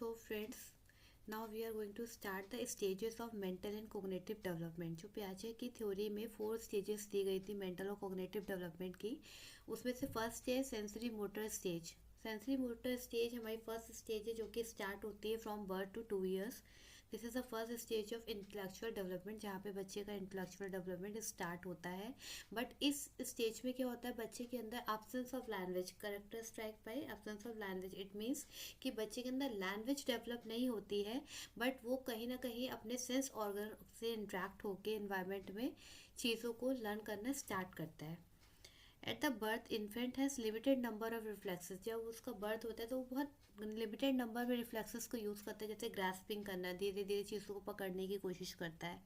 So friends, now we are going to start the stages of mental and cognitive development। जो पियाजे की theory में 4 stages दी गई थी mental और कॉग्निटिव डेवलपमेंट की, उसमें से फर्स्ट है sensory motor stage. Sensory motor stage हमारी फर्स्ट स्टेज है जो कि स्टार्ट होती है from birth to 2 years। This is the first stage of intellectual development, जहाँ पे बच्चे का इंटेलेक्चुअल डेवलपमेंट स्टार्ट होता है। बट इस स्टेज में क्या होता है, बच्चे के अंदर absence of language, character strike by absence of language. It means कि बच्चे के अंदर लैंग्वेज डेवलप नहीं होती है, बट वो कहीं ना कहीं अपने सेंस ऑर्गन से इंट्रैक्ट होकर इन्वायरमेंट में चीज़ों को लर्न करना स्टार्ट करता है। At the birth infant has limited number of reflexes. जब उसका बर्थ होता है तो वो बहुत लिमिटेड नंबर में रिफ्लेक्सेस को यूज़ करता है, जैसे ग्रास्पिंग करना, धीरे धीरे चीज़ों को पकड़ने की कोशिश करता है,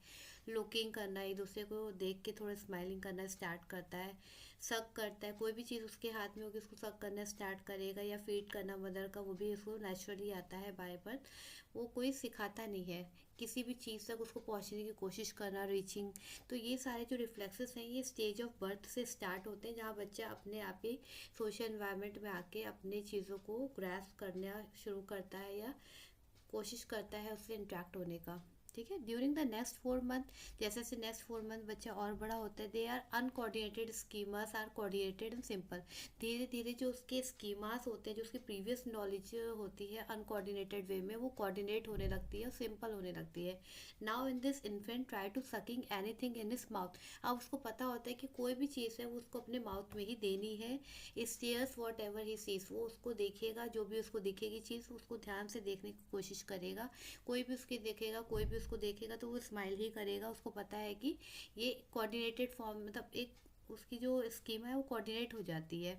लुकिंग करना, एक दूसरे को देख के थोड़ा स्माइलिंग करना स्टार्ट करता है, सक करता है, कोई भी चीज़ उसके हाथ में होगी उसको सक करना स्टार्ट करेगा, या फीड करना मदर का, वो भी उसको नेचुरली आता है बाय बर्थ। वो कोई सिखाता नहीं है, किसी भी चीज़ तक उसको पहुंचने की कोशिश करना, रीचिंग। तो ये सारे जो रिफ्लेक्सेस हैं ये स्टेज ऑफ बर्थ से स्टार्ट होते हैं, जहाँ बच्चा अपने आप ही सोशल एनवायरनमेंट में आके अपने चीज़ों को ग्रास्प करना शुरू करता है या कोशिश करता है उससे इंटरेक्ट होने का। ठीक है। ड्यूरिंग द नेक्स्ट 4 मंथ, जैसे जैसे नेक्स्ट 4 मंथ बच्चा और बड़ा होता है, they are uncoordinated schemas are coordinated and simple. धीरे धीरे जो उसके स्कीमास होते हैं, जो उसकी प्रीवियस नॉलेज होती है अनकोऑर्डिनेटेड वे में, वो कोऑर्डिनेट होने लगती है और सिंपल होने लगती है। Now in this infant try to sucking anything in his mouth. अब उसको पता होता है कि कोई भी चीज़ है वो उसको अपने माउथ में ही देनी है। Stairs what ever he sees, वो उसको देखेगा, जो भी उसको दिखेगी चीज़ उसको ध्यान से देखने की कोशिश करेगा। कोई भी उसकी देखेगा, कोई भी उसको देखेगा तो वो स्माइल ही करेगा। उसको पता है कि ये कोऑर्डिनेटेड फॉर्म, मतलब एक उसकी जो स्कीम है वो कोऑर्डिनेट हो जाती है।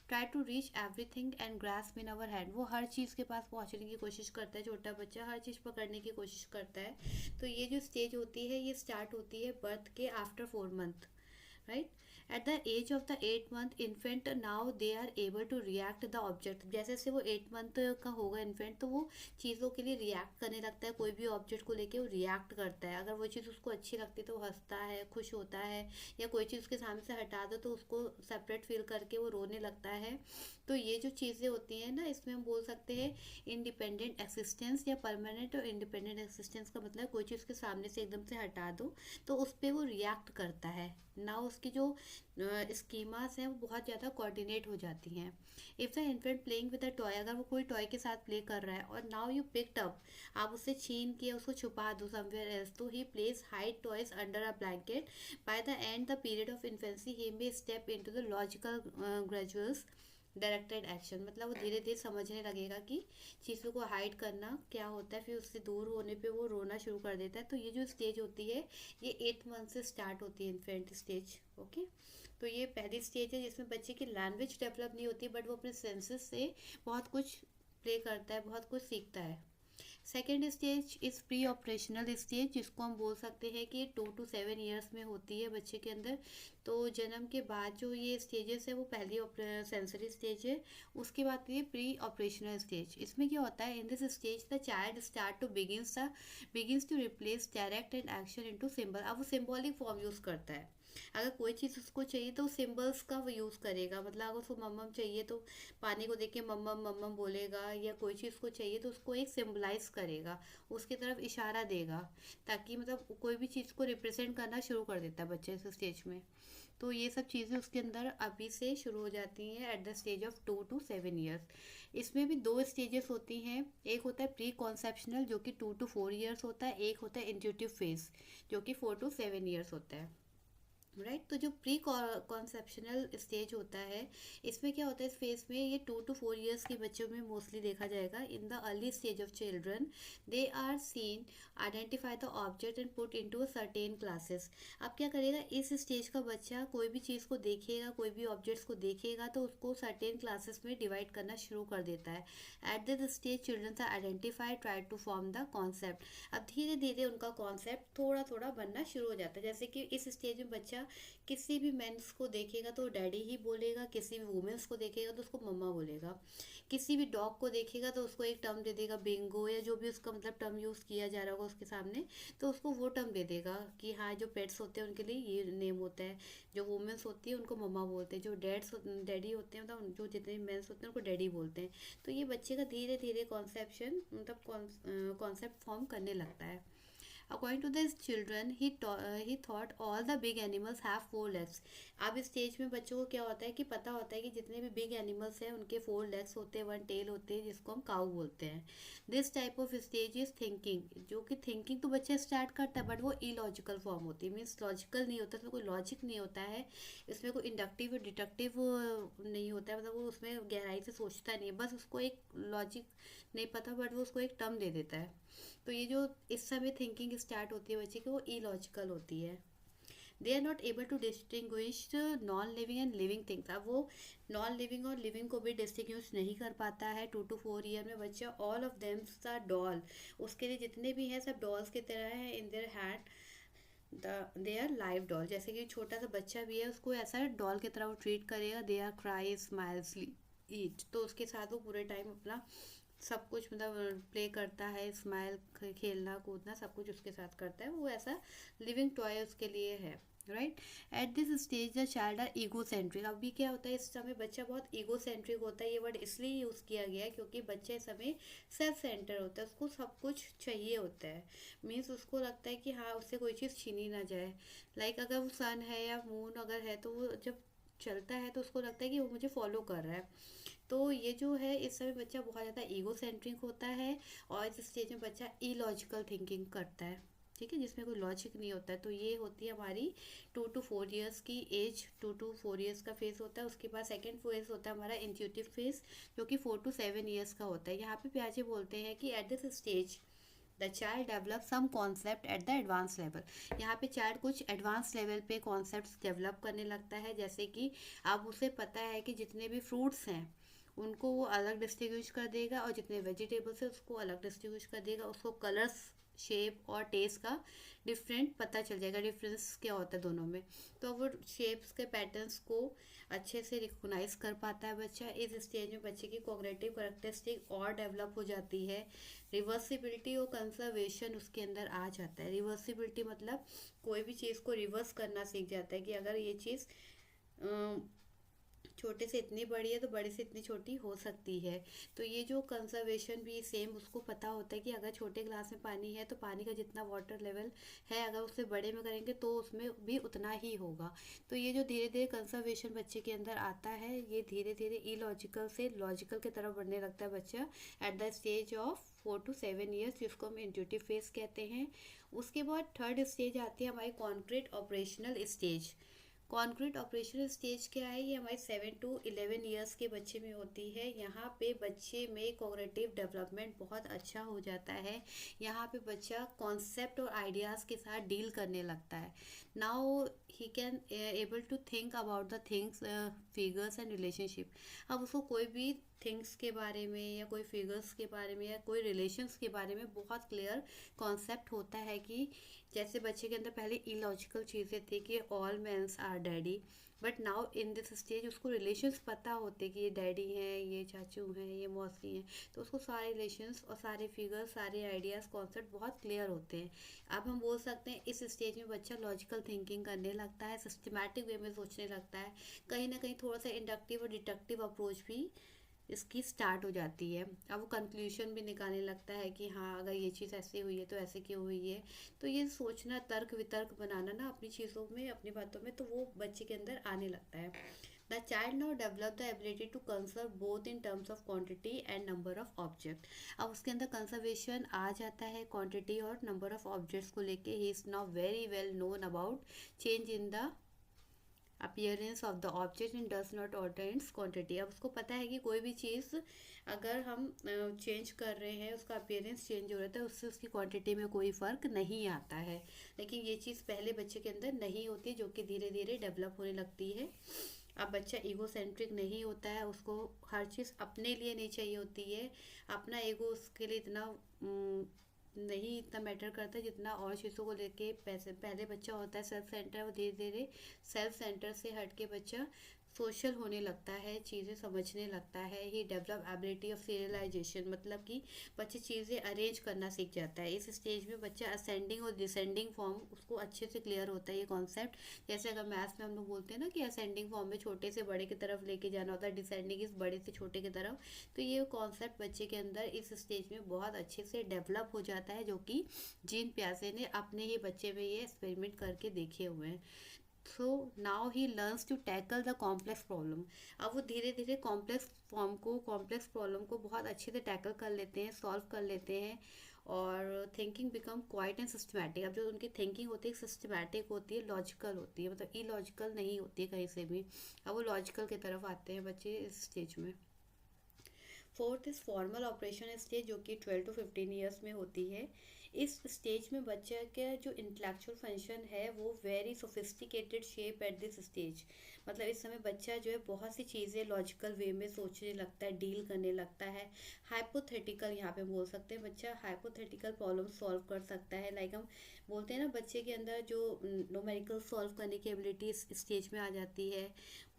Try to reach everything and grasp in our hand, वो हर चीज़ के पास पहुंचने की कोशिश करता है। छोटा बच्चा हर चीज़ पकड़ने की कोशिश करता है। तो ये जो स्टेज होती है ये स्टार्ट होती है बर्थ के after 4 month, right. At the age of the 8 month infant, now they are able to react the object. जैसे जैसे वो 8 मंथ का होगा इन्फेंट, तो वो चीज़ों के लिए रिएक्ट करने लगता है। कोई भी ऑब्जेक्ट को लेके वो रिएक्ट करता है। अगर वो चीज़ उसको अच्छी लगती है तो वो हंसता है, खुश होता है, या कोई चीज़ उसके सामने से हटा दो तो उसको सेपरेट फील करके वो रोने लगता है। तो ये जो चीज़ें होती हैं ना, इसमें हम बोल सकते हैं इंडिपेंडेंट एक्सिस्टेंस या परमानेंट। और इंडिपेंडेंट एक्सिस्टेंस का मतलब कोई चीज़ उसके सामने से एकदम से हटा दो तो उस पर वो रिएक्ट करता है ना। उसकी जो स्कीमास हैं वो बहुत ज़्यादा कोऑर्डिनेट हो जाती हैं। If the infant playing with a toy, अगर वो कोई टॉय के साथ प्ले कर रहा है और नाउ यू पिक्ड अप, आप उससे छीन के उसको छुपा दो समवेयर एल्स, तो he place hide toys under a blanket. By the end the period of infancy he may step into the logical graduals directed action. मतलब वो धीरे धीरे समझने लगेगा कि चीज़ों को हाइड करना क्या होता है, फिर उससे दूर होने पे वो रोना शुरू कर देता है। तो ये जो स्टेज होती है ये 8 मंथ से स्टार्ट होती है, इन्फेंट स्टेज। ओके। तो ये पहली स्टेज है जिसमें बच्चे की लैंग्वेज डेवलप नहीं होती, बट वो अपने सेंसेस से बहुत कुछ प्ले करता है, बहुत कुछ सीखता है। Second stage is pre operational stage, जिसको हम बोल सकते हैं कि 2 to 7 years में होती है बच्चे के अंदर। तो जन्म के बाद जो ये स्टेजेस है वो पहली सेंसरी स्टेज है। उसके बाद ये प्री ऑपरेशनल स्टेज। इसमें क्या होता है, in this stage the child start to begins to replace direct and action into symbol. अब वो सिंबॉलिक फॉर्म यूज़ करता है। अगर कोई चीज़ उसको चाहिए तो सिंबल्स का वो यूज़ करेगा। मतलब अगर उसको मम्मम चाहिए तो पानी को देख के मम्मम मम्मम बोलेगा, या कोई चीज़ को चाहिए तो उसको एक सिम्बलाइज करेगा, उसकी तरफ इशारा देगा, ताकि मतलब कोई भी चीज़ को रिप्रेजेंट करना शुरू कर देता है बच्चे इस स्टेज में। तो ये सब चीज़ें उसके अंदर अभी से शुरू हो जाती हैं at the stage of 2 to 7 years। इसमें भी 2 स्टेजेस होती हैं। एक होता है प्री कॉन्सेप्शनल जो कि 2 to 4 years होता है, एक होता है इंट्यूटिव फेज जो कि 4 to 7 years होता है, राइट। तो जो प्री कॉन्सेप्शनल स्टेज होता है, इसमें क्या होता है, इस फेज में ये 2 to 4 years के बच्चों में मोस्टली देखा जाएगा। In the early stage of children they are seen identify the object and put into a certain classes. अब क्या करेगा, इस स्टेज का बच्चा कोई भी चीज़ को देखेगा, कोई भी ऑब्जेक्ट्स को देखेगा तो उसको सर्टेन क्लासेस में डिवाइड करना शुरू कर देता है। At this stage children are identify try to form the concept. अब धीरे धीरे उनका कॉन्सेप्ट थोड़ा थोड़ा बनना शुरू हो जाता है। जैसे कि इस स्टेज में बच्चा बच्चा किसी भी मेंस को देखेगा तो डैडी ही बोलेगा, किसी भी वुमेन्स को देखेगा तो उसको मम्मा बोलेगा, किसी भी डॉग को देखेगा तो उसको एक टर्म दे देगा बिंगो, या जो भी उसका मतलब टर्म यूज़ किया जा रहा होगा उसके सामने, तो उसको वो टर्म दे देगा कि हाँ जो पेट्स होते हैं उनके लिए ये नेम होता है। जो वुमेन्स होती है उनको मम्मा बोलते हैं, जो डैडी होते हैं मतलब जो जितने मेंस होते हैं उनको डैडी बोलते हैं। तो ये बच्चे का धीरे धीरे कॉन्सेप्शन मतलब कॉन्सेप्ट फॉर्म करने लगता है। According to the children, he thought all the big animals have four legs. अब इस स्टेज में बच्चों को क्या होता है कि पता होता है कि जितने भी बिग एनिमल्स हैं उनके फोर लेग्स होते हैं, वन टेल होते हैं, जिसको हम काऊ बोलते हैं। This type of stage is thinking, जो कि थिंकिंग तो बच्चा स्टार्ट करता है बट वो इलॉजिकल फॉर्म होती है, मीन्स लॉजिकल नहीं होता, इसमें कोई लॉजिक नहीं होता है, इसमें कोई इंडक्टिव और डिडक्टिव नहीं होता है, मतलब वो उसमें गहराई से सोचता नहीं है, बस उसको एक लॉजिक नहीं पता बट वो उसको एक टर्म दे देता है। तो ये जो इस समय थिंकिंग स्टार्ट होती है बच्चे की वो इलॉजिकल होती है। They are not able to distinguish non living and living things. अब वो नॉन लिविंग और लिविंग को भी डिस्टिंग्विश नहीं कर पाता है। 2 to 4 ईयर में बच्चा all of them are doll, उसके लिए जितने भी हैं सब डॉल्स की तरह है। In their hand they are live doll, जैसे कि छोटा सा बच्चा भी है उसको ऐसा डॉल की तरह वो ट्रीट करेगा। दे आर क्राई स्माइल्स ईट, तो उसके साथ वो पूरे टाइम अपना सब कुछ मतलब प्ले करता है, स्माइल, खेलना कूदना सब कुछ उसके साथ करता है, वो ऐसा लिविंग टॉय उसके लिए है। Right. At this stage the child are egocentric. अभी क्या होता है इस समय बच्चा बहुत ईगो सेंट्रिक होता है। ये वर्ड इसलिए यूज़ किया गया है क्योंकि बच्चा इस समय सेल्फ सेंटर होता है, उसको सब कुछ चाहिए होता है। मीन्स उसको लगता है कि हाँ उससे कोई चीज़ छीनी ना जाए। लाइक अगर वो सन है या मून अगर है तो वो जब चलता है तो उसको लगता है कि वो मुझे फॉलो कर रहा है। तो ये जो है इस समय बच्चा बहुत ज़्यादा ईगो सेंट्रिक होता है और इस स्टेज में बच्चा इलॉजिकल थिंकिंग करता है, ठीक है, जिसमें कोई लॉजिक नहीं होता है। तो ये होती है हमारी 2 to 4 ईयर्स की एज, 2 to 4 ईयर्स का फेज होता है। उसके बाद सेकंड फेज होता है हमारा इंट्यूटिव फेज, जो कि 4 to 7 ईयर्स का होता है। यहाँ पे प्याजे बोलते हैं कि at this stage the child develop some concept at the advance level. यहाँ पे चाइल्ड कुछ एडवांस लेवल पे कॉन्सेप्ट डेवलप करने लगता है, जैसे कि अब उसे पता है कि जितने भी फ्रूट्स हैं उनको वो अलग डिस्टिंग्विश कर देगा और जितने वेजिटेबल्स है उसको अलग डिस्टिंग्विश कर देगा। उसको कलर्स, शेप और टेस्ट का डिफरेंट पता चल जाएगा, डिफरेंस क्या होता है दोनों में। तो वो शेप्स के पैटर्न्स को अच्छे से रिकॉग्नाइज कर पाता है बच्चा। इस स्टेज में बच्चे की कॉग्निटिव कैरेक्टरिस्टिक और डेवलप हो जाती है। रिवर्सिबिलिटी और कंजर्वेशन उसके अंदर आ जाता है। रिवर्सिबिलिटी मतलब कोई भी चीज़ को रिवर्स करना सीख जाता है कि अगर ये चीज़ छोटे से इतनी बड़ी है तो बड़े से इतनी छोटी हो सकती है। तो ये जो कंजर्वेशन भी सेम उसको पता होता है कि अगर छोटे ग्लास में पानी है तो पानी का जितना वाटर लेवल है अगर उससे बड़े में करेंगे तो उसमें भी उतना ही होगा। तो ये जो धीरे धीरे कंजर्वेशन बच्चे के अंदर आता है, ये धीरे धीरे इलॉजिकल से लॉजिकल की तरफ बढ़ने लगता है बच्चा at the stage of 4 to 7 years, जिसको हम इंट्यूटिव फेज कहते हैं। उसके बाद थर्ड स्टेज आती है हमारी concrete operational stage. Concrete operational stage क्या है, ये हमारे 7 to 11 ईयर्स के बच्चे में होती है। यहाँ पे बच्चे में कॉग्निटिव डेवलपमेंट बहुत अच्छा हो जाता है। यहाँ पे बच्चा कॉन्सेप्ट और आइडियाज़ के साथ डील करने लगता है। Now he can able to think about the things, figures and relationship. अब उसको कोई भी थिंग्स के बारे में या कोई फिगर्स के बारे में या कोई रिलेशंस के बारे में बहुत क्लियर कॉन्सेप्ट होता है कि जैसे बच्चे के अंदर पहले इलॉजिकल चीज़ें थी कि all mens are daddy, but now in this stage उसको रिलेशंस पता होते कि ये डैडी हैं, ये चाचू हैं, ये मौसी हैं। तो उसको सारे रिलेशंस और सारे फिगर्स, सारे आइडियाज़, कॉन्सेप्ट बहुत क्लियर होते हैं। अब हम बोल सकते हैं इस स्टेज में बच्चा लॉजिकल थिंकिंग करने लगता है, सिस्टमैटिक वे में सोचने लगता है। कहीं ना कहीं थोड़ा सा इंडक्टिव और डिडक्टिव अप्रोच भी इसकी स्टार्ट हो जाती है। अब वो कंक्लूशन भी निकालने लगता है कि हाँ अगर ये चीज़ ऐसे हुई है तो ऐसे क्यों हुई है। तो ये सोचना, तर्क वितर्क बनाना ना अपनी चीज़ों में, अपनी बातों में, तो वो बच्चे के अंदर आने लगता है। The child now develop the ability to conserve both in terms of quantity and number of object. अब उसके अंदर कंजर्वेशन आ जाता है क्वांटिटी और नंबर ऑफ ऑब्जेक्ट्स को लेके। He is now very well known about change in the appearance of the object and does not alter its quantity. अब उसको पता है कि कोई भी चीज़ अगर हम चेंज कर रहे हैं, उसका अपीयरेंस चेंज हो रहा है, उससे उसकी क्वांटिटी में कोई फ़र्क नहीं आता है। लेकिन ये चीज़ पहले बच्चे के अंदर नहीं होती, जो कि धीरे धीरे डेवलप होने लगती है। अब बच्चा ईगो सेंट्रिक नहीं होता है, उसको हर चीज़ अपने लिए नहीं चाहिए होती है। अपना ईगो उसके लिए इतना नहीं इतना मैटर करता जितना और चीज़ों को लेके पैसे। पहले बच्चा होता है सेल्फ सेंटर, वो धीरे धीरे सेल्फ सेंटर से हट के बच्चा सोशल होने लगता है, चीज़ें समझने लगता है। ही डेवलप एबिलिटी ऑफ सीरियलाइजेशन, मतलब कि बच्चे चीज़ें अरेंज करना सीख जाता है। इस स्टेज में बच्चा असेंडिंग और डिसेंडिंग फॉर्म उसको अच्छे से क्लियर होता है ये कॉन्सेप्ट। जैसे अगर मैथ्स में हम लोग बोलते हैं ना कि असेंडिंग फॉर्म में छोटे से बड़े की तरफ लेके जाना होता है, डिसेंडिंग इस बड़े से छोटे की तरफ, तो ये कॉन्सेप्ट बच्चे के अंदर इस स्टेज में बहुत अच्छे से डेवलप हो जाता है, जो कि जीन प्याजे ने अपने ही बच्चे में ये एक्सपेरिमेंट करके देखे हुए हैं। So now he learns to tackle the complex problem. अब वो धीरे धीरे कॉम्प्लेक्स प्रॉब्लम को बहुत अच्छे से टैकल कर लेते हैं, सॉल्व कर लेते हैं, और thinking become quiet and systematic. अब जो उनकी थिंकिंग होती है सिस्टमैटिक होती है, लॉजिकल होती है, मतलब इलॉजिकल नहीं होती है कहीं से भी। अब वो लॉजिकल की तरफ आते हैं बच्चे इस स्टेज में। Fourth is formal operation stage, जो कि 12 to 15 ईयर्स में होती है। इस स्टेज में बच्चे का जो इंटेलेक्चुअल फंक्शन है वो very sophisticated shape eight this stage. मतलब इस समय बच्चा जो है बहुत सी चीज़ें लॉजिकल वे में सोचने लगता है, डील करने लगता है। हाइपोथेटिकल यहाँ पे बोल सकते हैं, बच्चा हाइपोथेटिकल प्रॉब्लम सॉल्व कर सकता है। लाइक हम बोलते हैं ना बच्चे के अंदर जो न्यूमेरिकल सॉल्व करने की एबिलिटी इस स्टेज में आ जाती है।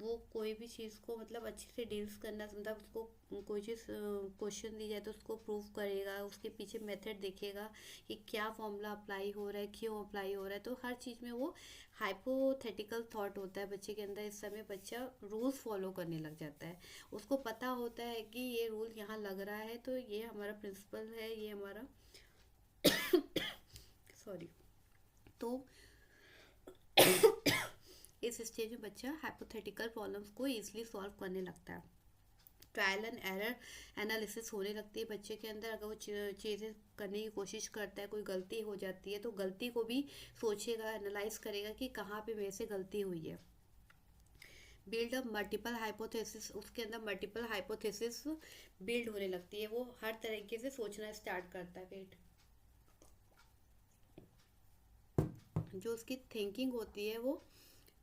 वो कोई भी चीज़ को मतलब अच्छे से डील्स करना, मतलब उसको कोई चीज़ क्वेश्चन दी जाए तो उसको प्रूव करेगा, उसके पीछे मेथड देखेगा कि क्या फॉर्मूला अप्लाई हो रहा है, क्यों अप्लाई हो रहा है। तो हर चीज़ में वो हाइपोथेटिकल थॉट होता है बच्चे के अंदर। इस समय बच्चा रूल्स फॉलो करने लग जाता है, उसको पता होता है कि ये रूल यहाँ लग रहा है तो ये हमारा प्रिंसिपल है, ये हमारा सॉरी। तो इस स्टेज में बच्चा हाइपोथेटिकल प्रॉब्लम्स को ईजिली सॉल्व करने लगता है। ट्रायल एंड एरर एनालिसिस होने लगती है बच्चे के अंदर। अगर वो चीज़ें करने की कोशिश करता है, कोई गलती हो जाती है तो गलती को भी सोचेगा, एनालाइज करेगा कि कहाँ पे मेरे से गलती हुई है। बिल्ड अप मल्टीपल हाइपोथेसिस, उसके अंदर मल्टीपल हाइपोथेसिस बिल्ड होने लगती है, वो हर तरीके से सोचना स्टार्ट करता है। वेट, जो उसकी थिंकिंग होती है वो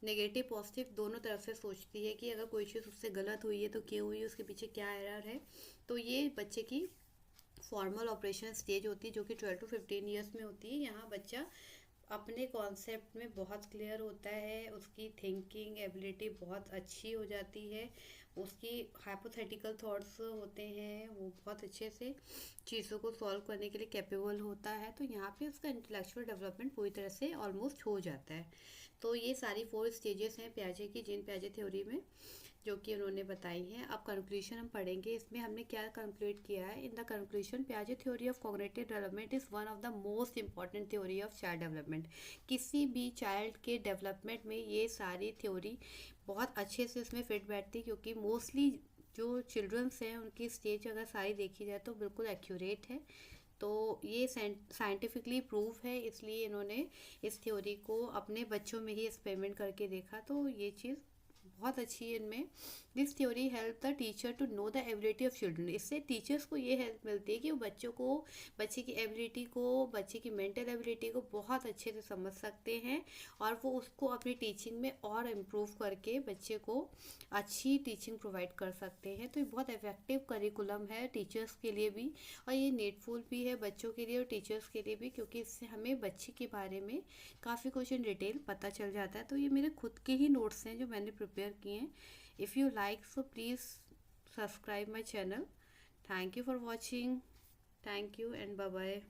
नेगेटिव पॉजिटिव दोनों तरफ से सोचती है कि अगर कोई चीज़ उससे गलत हुई है तो क्यों हुई है, उसके पीछे क्या एरर है। तो ये बच्चे की फॉर्मल ऑपरेशन स्टेज होती है, जो कि 12 to 15 ईयर्स में होती है। यहाँ बच्चा अपने कॉन्सेप्ट में बहुत क्लियर होता है, उसकी थिंकिंग एबिलिटी बहुत अच्छी हो जाती है, उसकी हाइपोथेटिकल थॉट्स होते हैं, वो बहुत अच्छे से चीज़ों को सॉल्व करने के लिए कैपेबल होता है। तो यहाँ पे उसका इंटेलेक्चुअल डेवलपमेंट पूरी तरह से ऑलमोस्ट हो जाता है। तो ये सारी 4 स्टेजेस हैं प्याजे की, जीन प्याजे थ्योरी में, जो कि उन्होंने बताई हैं। अब कंक्लूजन हम पढ़ेंगे, इसमें हमने क्या कंक्लूड किया है। इन द कंक्लूजन, प्याजे theory of cognitive development is one of the most important theory of child development. किसी भी चाइल्ड के डेवलपमेंट में ये सारी थ्योरी बहुत अच्छे से इसमें फिट बैठती है, क्योंकि मोस्टली जो चिल्ड्रंस हैं उनकी स्टेज अगर सारी देखी जाए तो बिल्कुल एक्यूरेट है। तो ये साइंटिफिकली प्रूव है, इसलिए इन्होंने इस थ्योरी को अपने बच्चों में ही एक्सपेरिमेंट करके देखा। तो ये चीज़ बहुत अच्छी है इनमें। This theory help the teacher to know the ability of children. इससे टीचर्स को ये हेल्प मिलती है कि वो बच्चों को, बच्चे की एबिलिटी को, बच्चे की मेंटल एबिलिटी को बहुत अच्छे से समझ सकते हैं, और वो उसको अपनी टीचिंग में और इम्प्रूव करके बच्चे को अच्छी टीचिंग प्रोवाइड कर सकते हैं। तो ये बहुत इफेक्टिव करिकुलम है टीचर्स के लिए भी, और ये नीडफुल भी है बच्चों के लिए और टीचर्स के लिए भी, क्योंकि इससे हमें बच्चे के बारे में काफ़ी कुछ इन डिटेल पता चल जाता है। तो ये मेरे खुद के ही नोट्स हैं जो मैंने प्रिपेयर किए हैं। If you like so please subscribe my channel. Thank you for watching. Thank you and bye bye.